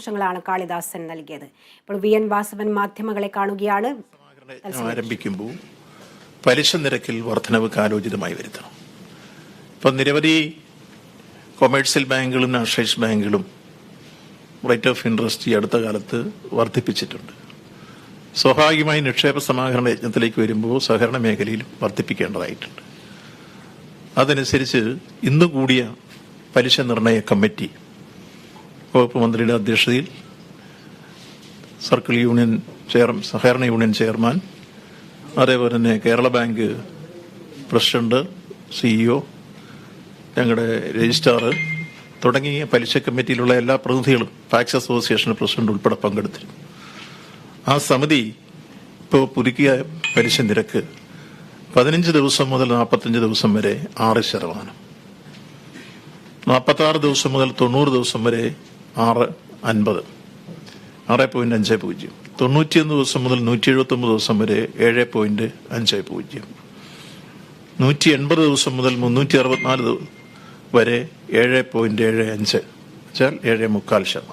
ാണ് കാളിദാസൻ നൽകിയത്. ഇപ്പോൾ VN വാസവൻ മാധ്യമങ്ങളെ കാണുകയാണ്. ആരംഭിക്കുമ്പോൾ പലിശ നിരക്കിൽ വർധനവ് കാലോചിതമായി വരുത്തണം. ഇപ്പം നിരവധി കൊമേഴ്സ്യൽ ബാങ്കുകളും നാഷണലൈസ്ഡ് ബാങ്കുകളും റേറ്റ് ഓഫ് ഇൻട്രസ്റ്റ് ഈ അടുത്ത കാലത്ത് വർദ്ധിപ്പിച്ചിട്ടുണ്ട്. സ്വാഭാവികമായി നിക്ഷേപ സമാഹരണ യജ്ഞത്തിലേക്ക് വരുമ്പോൾ സഹകരണ മേഖലയിലും വർദ്ധിപ്പിക്കേണ്ടതായിട്ടുണ്ട്. അതനുസരിച്ച് ഇന്ന് കൂടിയ പലിശ നിർണയ കമ്മിറ്റി വകുപ്പ് മന്ത്രിയുടെ അധ്യക്ഷതയിൽ സർക്കിൾ യൂണിയൻ സഹകരണ യൂണിയൻ ചെയർമാൻ, അതേപോലെ തന്നെ കേരള ബാങ്ക് പ്രസിഡന്റ്, CEO, ഞങ്ങളുടെ രജിസ്ട്രാർ തുടങ്ങിയ പലിശ കമ്മിറ്റിയിലുള്ള എല്ലാ പ്രതിനിധികളും, ഫാക്സ് അസോസിയേഷൻ പ്രസിഡന്റ് ഉൾപ്പെടെ പങ്കെടുത്തിരുന്നു. ആ സമിതി ഇപ്പോൾ പുതുക്കിയ പലിശ നിരക്ക് 15 ദിവസം മുതൽ 45 ദിവസം വരെ 6%, 46 ദിവസം മുതൽ 90 ദിവസം വരെ 6.50, 6.50, 91 ദിവസം മുതൽ 179 ദിവസം വരെ 7.50, 180 ദിവസം മുതൽ 364 വരെ 7.75, 7.75%,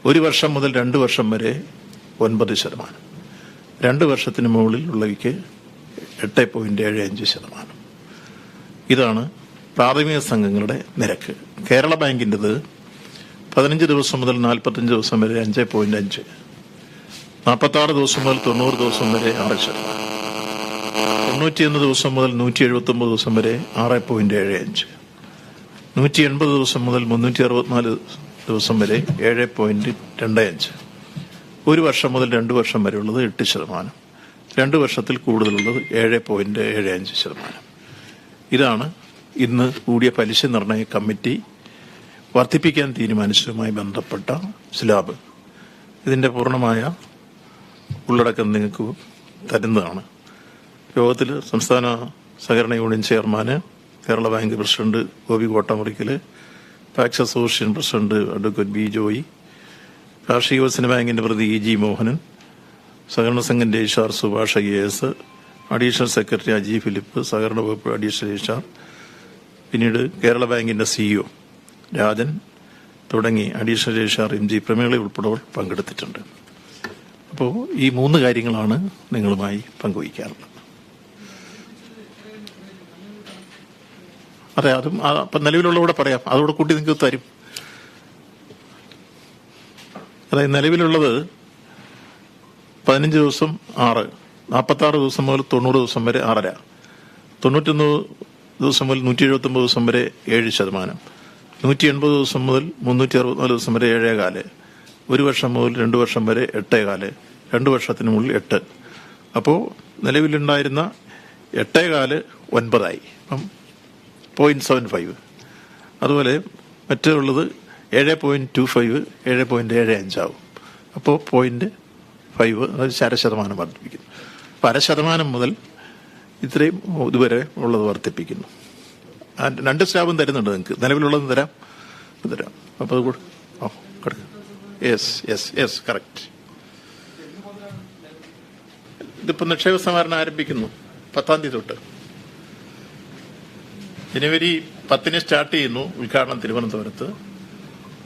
1 വർഷം മുതൽ 2 വർഷം വരെ 9%, 2 വർഷത്തിന് മുകളിൽ ഉള്ളവയ്ക്ക് 8.75%. ഇതാണ് പ്രാഥമിക സംഘങ്ങളുടെ നിരക്ക്. കേരള ബാങ്കിൻ്റെത് 15 ദിവസം മുതൽ 45 ദിവസം വരെ 5.5, 46 ദിവസം മുതൽ 90 ദിവസം വരെ 6%, 91 ദിവസം മുതൽ 179 ദിവസം വരെ 6.75, 180 ദിവസം മുതൽ 364 ദിവസം വരെ 7.25, 1 വർഷം മുതൽ 2 വർഷം വരെ ഉള്ളത് 8%, 2 വർഷത്തിൽ കൂടുതലുള്ളത് 7.75%. ഇതാണ് ഇന്ന് കൂടിയ പലിശ നിർണയ കമ്മിറ്റി വർദ്ധിപ്പിക്കാൻ തീരുമാനിച്ചതുമായി ബന്ധപ്പെട്ട സ്ലാബ്. ഇതിന്റെ പൂർണ്ണമായ ഉള്ളടക്കം നിങ്ങൾക്ക് തരുന്നതാണ്. യോഗത്തിൽ സംസ്ഥാന സഹകരണ യൂണിയൻ ചെയർമാന്, കേരള ബാങ്ക് പ്രസിഡന്റ് ഗോപി കോട്ടമുറിക്കൽ, ഫാക്സ് association president advocate B. Joy, കാർഷിക വികസന ബാങ്കിന്റെ പ്രതി EG മോഹനൻ, സഹകരണ സംഘം registrar Subhash IAS, additional secretary Aji Philip, സഹകരണ വകുപ്പ് അഡീഷണൽ രജിസ്ട്രാർ, പിന്നീട് കേരള ബാങ്കിന്റെ CEO രാജൻ തുടങ്ങി അഡീഷണൽ രജിസ്ട്രാർ MG പ്രമേള ഉൾപ്പെടെ പങ്കെടുത്തിട്ടുണ്ട്. അപ്പോൾ ഈ 3 കാര്യങ്ങളാണ് നിങ്ങളുമായി പങ്കുവയ്ക്കാറുള്ളത്. അതെ, അതും അപ്പം നിലവിലുള്ളവിടെ പറയാം, അതോടെ കൂട്ടി നിങ്ങൾക്ക് തരും. അതായത് നിലവിലുള്ളത് 15 ദിവസം 6, 46 ദിവസം മുതൽ 90 ദിവസം വരെ 6.5, 91 ദിവസം മുതൽ 179 ദിവസം വരെ 7%, 180 ദിവസം മുതൽ 364 ദിവസം വരെ 7.25, 1 വർഷം മുതൽ 2 വർഷം വരെ 8.25, 2 വർഷത്തിന് മുകളിൽ 8. അപ്പോൾ നിലവിലുണ്ടായിരുന്ന 8.25 9ആയി, അപ്പം 0.75. അതുപോലെ മറ്റുള്ളത് 7.25, 7.75 ആവും. അപ്പോൾ 0.5, അതായത് 0.5% വർദ്ധിപ്പിക്കുന്നു. അപ്പോൾ 0.5% മുതൽ ഇത്രയും ഇതുവരെ ഉള്ളത് വർദ്ധിപ്പിക്കുന്നു. 2 സ്ലാബും തരുന്നുണ്ട് നിങ്ങൾക്ക്. നിലവിലുള്ളത് തരാം. അപ്പോൾ അത് കൂടെ യെസ് കറക്റ്റ്. ഇതിപ്പോൾ നിക്ഷേപ സമാഹരണം ആരംഭിക്കുന്നു 10-ാം തീയതി തൊട്ട്. ജനുവരി 10-ന് സ്റ്റാർട്ട് ചെയ്യുന്നു ഉദ്ഘാടനം തിരുവനന്തപുരത്ത്.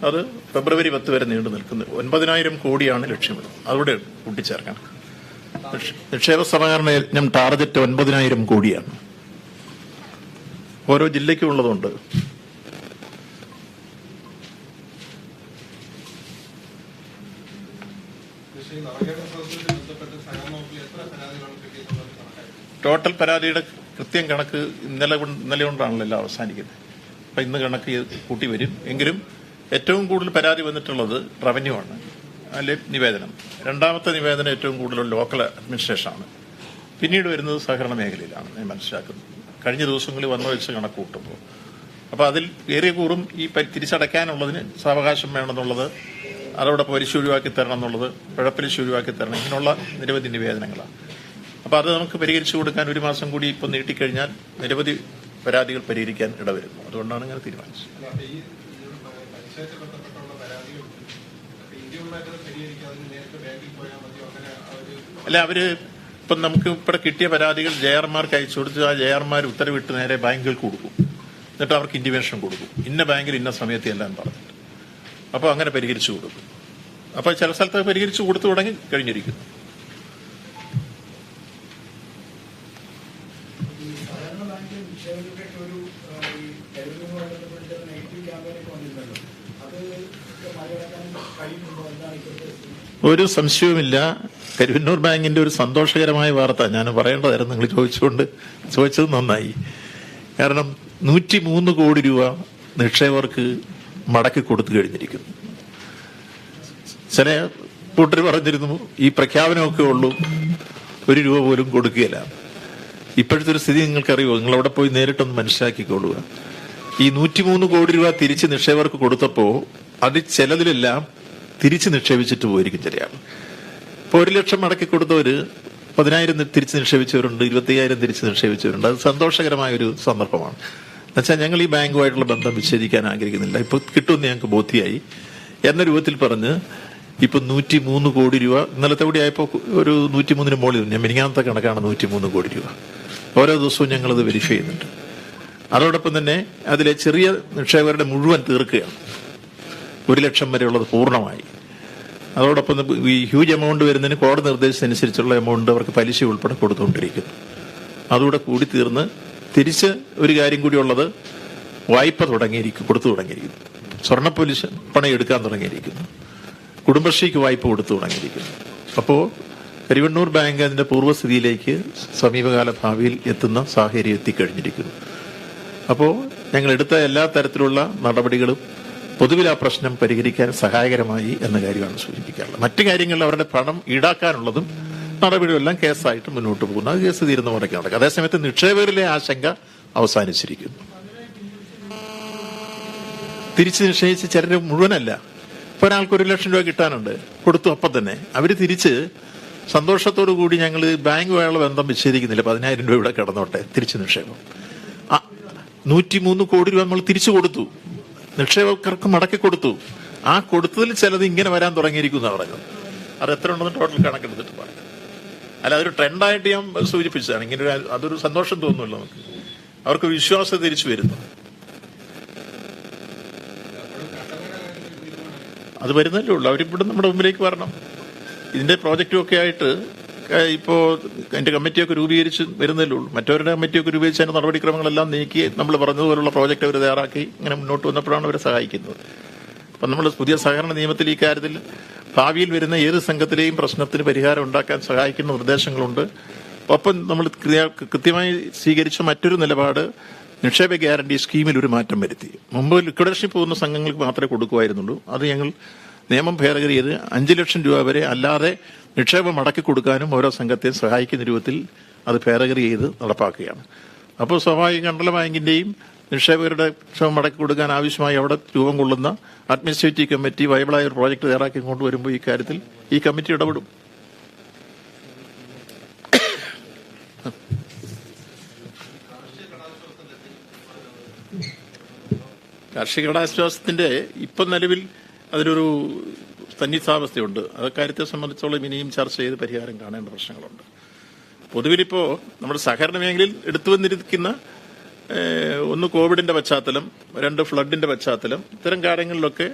അത് ഫെബ്രുവരി 10 വരെ നീണ്ടു നിൽക്കുന്നു. 9,000 കോടിയാണ് ലക്ഷ്യമിടുന്നത്. അതോടെ കൂട്ടിച്ചേർക്കണം. നിക്ഷേപ സമാഹരണ യജ്ഞം ടാർഗറ്റ് 9,000 കോടിയാണ്. ഓരോ ജില്ലയ്ക്കും ഉള്ളതുണ്ട്. ടോട്ടൽ പരാതിയുടെ കൃത്യം കണക്ക് ഇന്നലെ കൊണ്ടാണല്ലോ എല്ലാം അവസാനിക്കുന്നത്. അപ്പം ഇന്ന് കണക്ക് കൂട്ടി വരും. എങ്കിലും ഏറ്റവും കൂടുതൽ പരാതി വന്നിട്ടുള്ളത് റവന്യൂ ആണ്, അല്ലെ നിവേദനം. രണ്ടാമത്തെ നിവേദനം ഏറ്റവും കൂടുതൽ ലോക്കൽ അഡ്മിനിസ്ട്രേഷനാണ്. പിന്നീട് വരുന്നത് സഹകരണ മേഖലയിലാണ് ഞാൻ മനസ്സിലാക്കുന്നത്. കഴിഞ്ഞ ദിവസങ്ങളിൽ വന്നു വെച്ച് കണക്ക് കൂട്ടുമ്പോൾ അപ്പോൾ അതിൽ ഏറിയ കൂറും ഈ തിരിച്ചടയ്ക്കാനുള്ളതിന് സാവകാശം വേണമെന്നുള്ളത്, അതവിടെ പലിശ ഒഴിവാക്കി തരണം എന്നുള്ളത്, പിഴപ്പലിശ ഒഴിവാക്കി തരണം, ഇങ്ങനെയുള്ള നിരവധി നിവേദനങ്ങളാണ്. അപ്പോൾ അത് നമുക്ക് പരിഹരിച്ചു കൊടുക്കാൻ 1 മാസം കൂടി ഇപ്പം നീട്ടിക്കഴിഞ്ഞാൽ നിരവധി പരാതികൾ പരിഹരിക്കാൻ ഇടവരുന്നു. അതുകൊണ്ടാണ് ഞാൻ തീരുമാനിച്ചത്. അല്ല, അവര് ഇപ്പം നമുക്ക് ഇവിടെ കിട്ടിയ പരാതികൾ ജെആർമാർക്ക് അയച്ചു കൊടുത്ത് ആ ജെആർമാർ ഉത്തരവിട്ട് നേരെ ബാങ്കുകൾക്ക് കൊടുക്കും. എന്നിട്ട് അവർക്ക് ഇന്റിമേഷൻ കൊടുക്കും, ഇന്ന ബാങ്കിൽ ഇന്ന സമയത്ത് എല്ലാം പറഞ്ഞിട്ട്. അപ്പോൾ അങ്ങനെ പരിഹരിച്ചു കൊടുക്കും. അപ്പോൾ ചില സ്ഥലത്ത് പരിഹരിച്ചു കൊടുത്തു തുടങ്ങി കഴിഞ്ഞിരിക്കുന്നു. ഒരു സംശയവുമില്ല. കരുവന്നൂർ ബാങ്കിന്റെ ഒരു സന്തോഷകരമായ വാർത്ത ഞാൻ പറയേണ്ടതായിരുന്നു, നിങ്ങൾ ചോദിച്ചത് നന്നായി. കാരണം 103 കോടി രൂപ നിക്ഷേപകർക്ക് മടക്കി കൊടുത്തു കഴിഞ്ഞിരിക്കുന്നു. ചില കൂട്ടർ പറഞ്ഞിരുന്നു ഈ പ്രഖ്യാപനമൊക്കെ ഉള്ളൂ, 1 രൂപ പോലും കൊടുക്കുകയില്ല. ഇപ്പോഴത്തെ ഒരു സ്ഥിതി നിങ്ങൾക്കറിയുമോ? നിങ്ങളവിടെ പോയി നേരിട്ടൊന്ന് മനസ്സിലാക്കിക്കൊള്ളുക. ഈ 103 കോടി രൂപ തിരിച്ച് നിക്ഷേപകർക്ക് കൊടുത്തപ്പോൾ അത് ചിലതിലെല്ലാം തിരിച്ച് നിക്ഷേപിച്ചിട്ട് പോയിരിക്കും ചില ആൾ. ഇപ്പോൾ 1 ലക്ഷം മടക്കി കൊടുത്തവര് 10,000 തിരിച്ച് നിക്ഷേപിച്ചവരുണ്ട്, 25,000 തിരിച്ച് നിക്ഷേപിച്ചവരുണ്ട്. അത് സന്തോഷകരമായ ഒരു സന്ദർഭമാണ്. എന്നുവെച്ചാൽ ഞങ്ങൾ ഈ ബാങ്കുമായിട്ടുള്ള ബന്ധം വിച്ഛേദിക്കാൻ ആഗ്രഹിക്കുന്നില്ല. ഇപ്പൊ കിട്ടുമെന്ന് ഞങ്ങൾക്ക് ബോധ്യമായി എന്ന രൂപത്തിൽ പറഞ്ഞ് ഇപ്പൊ 103 കോടി രൂപ ഇന്നലത്തെ കൂടി ആയപ്പോൾ ഒരു 103 മുകളിൽ, ഞാൻ മിനിങ്ങാമത്തെ കണക്കാണ് 103 കോടി രൂപ. ഓരോ ദിവസവും ഞങ്ങളത് വെരിഫൈ ചെയ്യുന്നുണ്ട്. അതോടൊപ്പം തന്നെ അതിലെ ചെറിയ നിക്ഷേപകരുടെ മുഴുവൻ തീർക്കുകയാണ്, 1 ലക്ഷം വരെയുള്ളത് പൂർണ്ണമായി. അതോടൊപ്പം ഈ ഹ്യൂജ് എമൗണ്ട് വരുന്നതിന് കോടതി നിർദ്ദേശിച്ചനുസരിച്ചുള്ള എമൗണ്ട് അവർക്ക് പലിശ ഉൾപ്പെടെ കൊടുത്തുകൊണ്ടിരിക്കുന്നു. അതുകൂടെ കൂടി തീർന്ന് തിരിച്ച് ഒരു കാര്യം കൂടി ഉള്ളത്, വായ്പ കൊടുത്തു തുടങ്ങിയിരിക്കുന്നു. സ്വർണ്ണ പണം എടുക്കാൻ തുടങ്ങിയിരിക്കുന്നു. കുടുംബശ്രീക്ക് വായ്പ കൊടുത്തു തുടങ്ങിയിരിക്കുന്നു. അപ്പോൾ കരുവന്നൂർ ബാങ്ക് അതിന്റെ പൂർവ്വസ്ഥിതിയിലേക്ക് സമീപകാല ഭാവിയിൽ എത്തുന്ന സാഹചര്യം എത്തിക്കഴിഞ്ഞിരിക്കുന്നു. അപ്പോൾ ഞങ്ങൾ എടുത്ത എല്ലാ തരത്തിലുള്ള നടപടികളും പൊതുവിൽ ആ പ്രശ്നം പരിഹരിക്കാൻ സഹായകരമായി എന്ന കാര്യമാണ് സൂചിപ്പിക്കാറുള്ളത്. മറ്റു കാര്യങ്ങളിൽ അവരുടെ പണം ഈടാക്കാനുള്ളതും നടപടികളെല്ലാം കേസായിട്ട് മുന്നോട്ട് പോകുന്നു. അത് കേസ് തീരുന്ന മുറയ്ക്ക് നടക്കും. അതേസമയത്ത് നിക്ഷേപകരിലെ ആശങ്ക അവസാനിച്ചിരിക്കുന്നു. തിരിച്ച് നിക്ഷേപിച്ച് ചിലർ മുഴുവനല്ല, ഇപ്പൊ ഒരാൾക്ക് 1 ലക്ഷം രൂപ കിട്ടാനുണ്ട്, കൊടുത്തു. അപ്പം തന്നെ അവര് തിരിച്ച് സന്തോഷത്തോടു കൂടി ഞങ്ങൾ ബാങ്കുമായുള്ള ബന്ധം വിച്ഛേദിക്കുന്നില്ല, 10,000 രൂപ ഇവിടെ കിടന്നോട്ടെ, തിരിച്ച് നിക്ഷേപം. 103 കോടി രൂപ നമ്മൾ തിരിച്ചു കൊടുത്തു, നിക്ഷേപകർക്ക് മടക്കി കൊടുത്തു. ആ കൊടുത്തതിൽ ചിലത് ഇങ്ങനെ വരാൻ തുടങ്ങിയിരിക്കുന്ന പറയുന്നത്. അത് എത്ര ഉണ്ടെന്ന് ടോട്ടൽ കണക്കെടുത്തിട്ട് പറയാം. അല്ല, അതൊരു ട്രെൻഡായിട്ട് ഞാൻ സൂചിപ്പിച്ചതാണ്. ഇങ്ങനെ അതൊരു സന്തോഷം തോന്നുമല്ലോ നമുക്ക്, അവർക്ക് വിശ്വാസം തിരിച്ചു വരുന്നു. അത് വരുന്നല്ലേ ഉള്ളൂ. അവരിവിടെ നമ്മുടെ മുമ്പിലേക്ക് വരണം. ഇതിന്റെ പ്രോജക്റ്റും ഒക്കെ ആയിട്ട് ഇപ്പോൾ അതിന്റെ കമ്മിറ്റിയൊക്കെ രൂപീകരിച്ച് വരുന്നല്ലേ ഉള്ളൂ. മറ്റവരുടെ കമ്മിറ്റിയൊക്കെ രൂപീകരിച്ച് അതിന്റെ നടപടിക്രമങ്ങളെല്ലാം നീക്കി നമ്മൾ പറഞ്ഞതുപോലുള്ള പ്രോജക്റ്റ് അവർ തയ്യാറാക്കി ഇങ്ങനെ മുന്നോട്ട് വന്നപ്പോഴാണ് അവരെ സഹായിക്കുന്നത്. അപ്പം നമ്മൾ പുതിയ സഹകരണ നിയമത്തിൽ ഈ കാര്യത്തിൽ ഭാവിയിൽ വരുന്ന ഏത് സംഘത്തിലെയും പ്രശ്നത്തിന് പരിഹാരം ഉണ്ടാക്കാൻ സഹായിക്കുന്ന നിർദ്ദേശങ്ങളുണ്ട്. ഒപ്പം നമ്മൾ കൃത്യമായി സ്വീകരിച്ച മറ്റൊരു നിലപാട്, നിക്ഷേപ ഗ്യാരണ്ടി സ്കീമിൽ ഒരു മാറ്റം വരുത്തി. മുമ്പ് ലിക്വിഡേഷനിൽ പോകുന്ന സംഘങ്ങൾക്ക് മാത്രമേ കൊടുക്കുമായിരുന്നുള്ളൂ. അത് ഞങ്ങൾ നിയമം ഭേദഗതി ചെയ്ത് 5 ലക്ഷം രൂപ വരെ അല്ലാതെ നിക്ഷേപം മടക്കി കൊടുക്കാനും ഓരോ സംഘത്തെയും സഹായിക്കുന്ന രൂപത്തിൽ അത് ഭേദഗതി ചെയ്ത് നടപ്പാക്കുകയാണ്. അപ്പോൾ സ്വാഭാവിക മണ്ഡല ബാങ്കിന്റെയും നിക്ഷേപകരുടെ ക്ഷേമം മടക്കി കൊടുക്കാൻ ആവശ്യമായി അവിടെ രൂപം കൊള്ളുന്ന അഡ്മിനിസ്ട്രേറ്റീവ് കമ്മിറ്റി വയബിളായ ഒരു പ്രോജക്ട് തയ്യാറാക്കി കൊണ്ടുവരുമ്പോൾ ഈ കാര്യത്തിൽ ഈ കമ്മിറ്റി ഇടപെടും. കാർഷിക കടാശ്വാസത്തിന്റെ ഇപ്പം നിലവിൽ അതിലൊരു സന്നിഗ്ധാവസ്ഥയുണ്ട്. അക്കാര്യത്തെ സംബന്ധിച്ചോളം ഇനിയും ചർച്ച ചെയ്ത് പരിഹാരം കാണേണ്ട പ്രശ്നങ്ങളുണ്ട്. പൊതുവിലിപ്പോൾ നമ്മുടെ സഹകരണ മേഖലയിൽ എടുത്തു വന്നിരിക്കുന്ന ഒന്ന് കോവിഡിന്റെ പശ്ചാത്തലം, 2 ഫ്ലഡിന്റെ പശ്ചാത്തലം, ഇത്തരം കാര്യങ്ങളിലൊക്കെ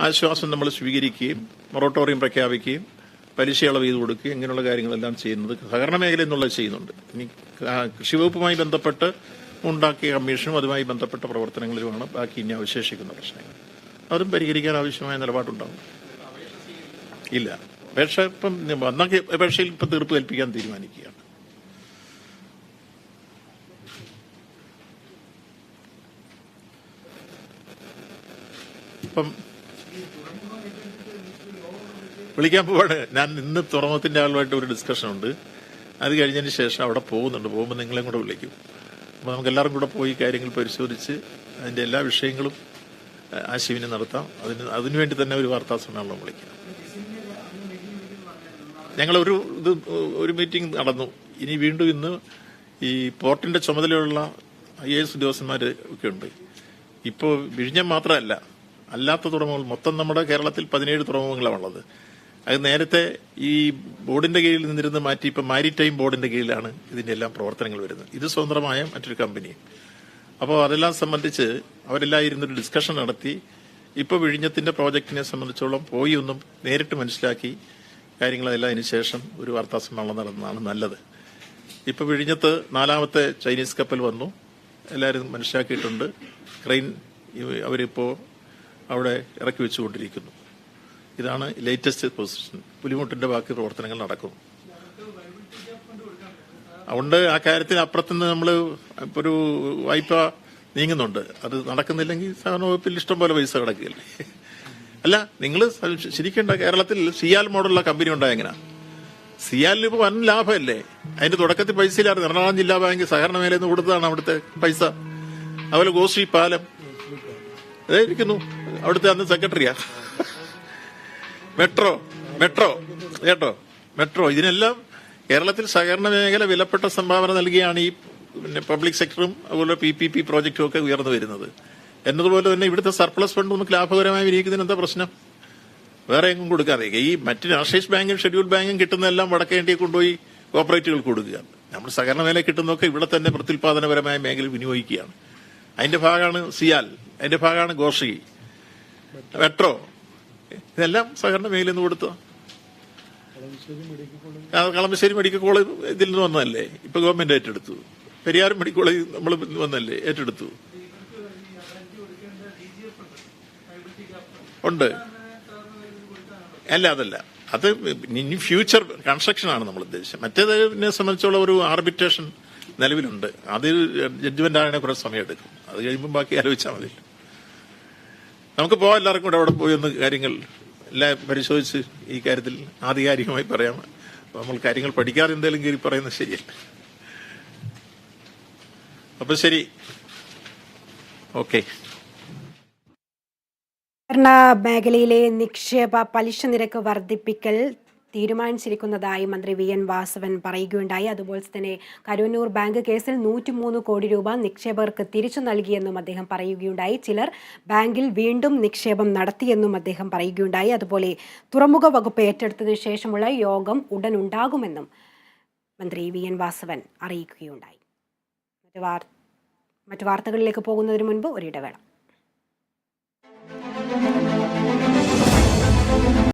ആശ്വാസം നമ്മൾ സ്വീകരിക്കുകയും മൊറട്ടോറിയം പ്രഖ്യാപിക്കുകയും പലിശ ഇളവ് ചെയ്ത് കൊടുക്കുകയും ഇങ്ങനെയുള്ള കാര്യങ്ങളെല്ലാം ചെയ്യുന്നത് സഹകരണ മേഖലയിൽ നിന്നുള്ളത് ചെയ്യുന്നുണ്ട്. ഇനി കൃഷി വകുപ്പുമായി ബന്ധപ്പെട്ട് ഉണ്ടാക്കിയ കമ്മീഷനും അതുമായി ബന്ധപ്പെട്ട പ്രവർത്തനങ്ങളിലുമാണ് ബാക്കി ഇനി അവശേഷിക്കുന്ന പ്രശ്നങ്ങൾ. അതും പരിഹരിക്കാൻ ആവശ്യമായ നിലപാടുണ്ടാവും. ഇല്ല, അപേക്ഷ ഇപ്പം വന്ന അപേക്ഷയിൽ ഇപ്പം തീർപ്പ് കൽപ്പിക്കാൻ തീരുമാനിക്കുകയാണ്. ഇപ്പം വിളിക്കാൻ പോവാണ്. ഞാൻ ഇന്ന് തുറമുഖത്തിന്റെ ആളുമായിട്ട് ഒരു ഡിസ്കഷൻ ഉണ്ട്. അത് കഴിഞ്ഞതിന് ശേഷം അവിടെ പോകുന്നുണ്ട്. പോകുമ്പോൾ നിങ്ങളെയും കൂടെ വിളിക്കും. അപ്പോൾ നമുക്ക് എല്ലാവരും കൂടെ പോയി കാര്യങ്ങൾ പരിശോധിച്ച് അതിന്റെ എല്ലാ വിഷയങ്ങളും ആശയവിനിമയം നടത്താം. അതിനുവേണ്ടി തന്നെ ഒരു വാർത്താ സമ്മേളനം വിളിക്കാം. ഞങ്ങളൊരു ഒരു മീറ്റിംഗ് നടന്നു. ഇനി വീണ്ടും ഇന്ന് ഈ പോർട്ടിന്റെ ചുമതലയുള്ള IAS ഉദ്യോഗസ്ഥന്മാർ ഒക്കെ ഉണ്ട്. ഇപ്പോൾ വിഴിഞ്ഞം മാത്രമല്ല, അല്ലാത്ത തുറമുഖങ്ങൾ മൊത്തം നമ്മുടെ കേരളത്തിൽ 17 തുറമുഖങ്ങളാണ് ഉള്ളത്. അത് നേരത്തെ ഈ ബോർഡിന്റെ കീഴിൽ നിന്നിരുന്ന് മാറ്റി ഇപ്പം മാരിടൈം ബോർഡിന്റെ കീഴിലാണ് ഇതിന്റെ എല്ലാം പ്രവർത്തനങ്ങൾ വരുന്നത്. ഇത് സ്വതന്ത്രമായ മറ്റൊരു കമ്പനി. അപ്പോൾ അതെല്ലാം സംബന്ധിച്ച് അവരെല്ലാം ഇരുന്നൊരു ഡിസ്കഷൻ നടത്തി ഇപ്പോൾ വിഴിഞ്ഞത്തിന്റെ പ്രോജക്റ്റിനെ സംബന്ധിച്ചോളം പോയി ഒന്നും നേരിട്ട് മനസ്സിലാക്കി കാര്യങ്ങളെല്ലാം അതിന് ശേഷം ഒരു വാർത്താസമ്മേളനം നടന്നതാണ് നല്ലത്. ഇപ്പോൾ വിഴിഞ്ഞത്ത് 4ാമത്തെ ചൈനീസ് കപ്പൽ വന്നു, എല്ലാവരും മനസ്സിലാക്കിയിട്ടുണ്ട്. ക്രെയിൻ അവരിപ്പോൾ അവിടെ ഇറക്കി വെച്ചുകൊണ്ടിരിക്കുന്നു. ഇതാണ് ലേറ്റസ്റ്റ് പൊസിഷൻ. പുലിമുട്ടിന്റെ ബാക്കി പ്രവർത്തനങ്ങൾ നടക്കുന്നു. അതുകൊണ്ട് ആ കാര്യത്തിൽ അപ്പുറത്തുനിന്ന് നമ്മൾ ഇപ്പോൾ ഒരു വായ്പ നീങ്ങുന്നുണ്ട്. അത് നടക്കുന്നില്ലെങ്കിൽ സഹകരണ വകുപ്പിൽ ഇഷ്ടം പോലെ പൈസ കിടക്കുകയല്ലേ. അല്ല, നിങ്ങൾ ശരിക്കും കേരളത്തിൽ സിയാൽ മോഡലുള്ള കമ്പനി ഉണ്ടായ എങ്ങനെയാ? സിയാലിന് ഇപ്പോൾ വൻ ലാഭമല്ലേ. അതിന്റെ തുടക്കത്തിൽ പൈസ ഇല്ലായിരുന്നു. എറണാകുളം ജില്ലാ ബാങ്ക് സഹകരണ മേഖലയിൽ നിന്ന് കൊടുത്തതാണ് അവിടുത്തെ പൈസ. അതുപോലെ ഗോശ്രീ പാലം ഇരിക്കുന്നു, അവിടുത്തെ അന്ന് സെക്രട്ടറിയാ. മെട്രോ കേട്ടോ, ഇതിനെല്ലാം കേരളത്തിൽ സഹകരണ മേഖല വിലപ്പെട്ട സംഭാവന നൽകിയാണ് ഈ പബ്ലിക് സെക്ടറും അതുപോലെ PPP പ്രോജക്റ്റും ഒക്കെ ഉയർന്നു വരുന്നത്. എന്നതുപോലെ തന്നെ ഇവിടുത്തെ സർപ്ലസ് ഫണ്ട് നമുക്ക് ലാഭകരമായി വിനിയോഗിക്കുന്നതിന് എന്താ പ്രശ്നം? വേറെ എങ്ങും കൊടുക്കാതെ ഈ മറ്റ് രാഷ്ട്രീയ ബാങ്കും ഷെഡ്യൂൾ ബാങ്കും കിട്ടുന്നതെല്ലാം വടക്കേ ഇന്ത്യയിൽ കൊണ്ടുപോയി കോപ്പറേറ്റുകൾക്ക് കൊടുക്കുക. നമ്മൾ സഹകരണ മേഖല കിട്ടുന്നതൊക്കെ ഇവിടെ തന്നെ പ്രത്യുൽപാദനപരമായ മേഖല വിനിയോഗിക്കുകയാണ്. അതിന്റെ ഭാഗമാണ് സിയാൽ, അതിന്റെ ഭാഗമാണ് ഗോശ്രീ, മെട്രോ, ഇതെല്ലാം സഹകരണ മേഖലയിൽ നിന്ന് കൊടുത്ത. കളമശ്ശേരി മെഡിക്കൽ കോളേജ് ഇതിൽ നിന്ന് വന്നതല്ലേ, ഇപ്പൊ ഗവൺമെന്റ് ഏറ്റെടുത്തു. പെരിയാർ മെഡിക്കൽ കോളേജ് നമ്മൾ വന്നല്ലേ, ഏറ്റെടുത്തു. ഉണ്ട് അതല്ല, അത് ഇനി ഫ്യൂച്ചർ കൺസ്ട്രക്ഷൻ ആണ് നമ്മൾ ഉദ്ദേശിച്ചത്. മറ്റേതിനെ സംബന്ധിച്ചുള്ള ഒരു ആർബിട്രേഷൻ നിലവിലുണ്ട്. അത് ജഡ്ജ്മെന്റ് ആകണേ കുറെ സമയം എടുക്കും. അത് കഴിയുമ്പോൾ ബാക്കി ആലോചിച്ചാൽ മതി. നമുക്ക് പോകാം, എല്ലാവർക്കും കൂടെ അവിടെ പോയി ഒന്ന് കാര്യങ്ങൾ എല്ലാം പരിശോധിച്ച് ഈ കാര്യത്തിൽ ആധികാരികമായി പറയാം. നമ്മൾ കാര്യങ്ങൾ പഠിക്കാതെ എന്തെങ്കിലും കയറി പറയുന്നത് ശരിയല്ല. അപ്പൊ ശരി, ഓക്കെ. സഹകരണ മേഖലയിലെ നിക്ഷേപ പലിശ നിരക്ക് വർദ്ധിപ്പിക്കൽ തീരുമാനിച്ചിരിക്കുന്നതായി മന്ത്രി VN വാസവൻ പറയുകയുണ്ടായി. അതുപോലെ തന്നെ കരുവന്നൂർ ബാങ്ക് കേസിൽ 103 കോടി രൂപ നിക്ഷേപകർക്ക് തിരിച്ചു നൽകിയെന്നും അദ്ദേഹം പറയുകയുണ്ടായി. ചിലർ ബാങ്കിൽ വീണ്ടും നിക്ഷേപം നടത്തിയെന്നും അദ്ദേഹം പറയുകയുണ്ടായി. അതുപോലെ തുറമുഖ വകുപ്പ് ഏറ്റെടുത്തതിനു ശേഷമുള്ള യോഗം ഉടൻ ഉണ്ടാകുമെന്നും മന്ത്രി VN വാസവൻ അറിയിക്കുകയുണ്ടായി. മറ്റു വാർത്തകളിലേക്ക് പോകുന്നതിന് മുൻപ് ഒരിടവേള.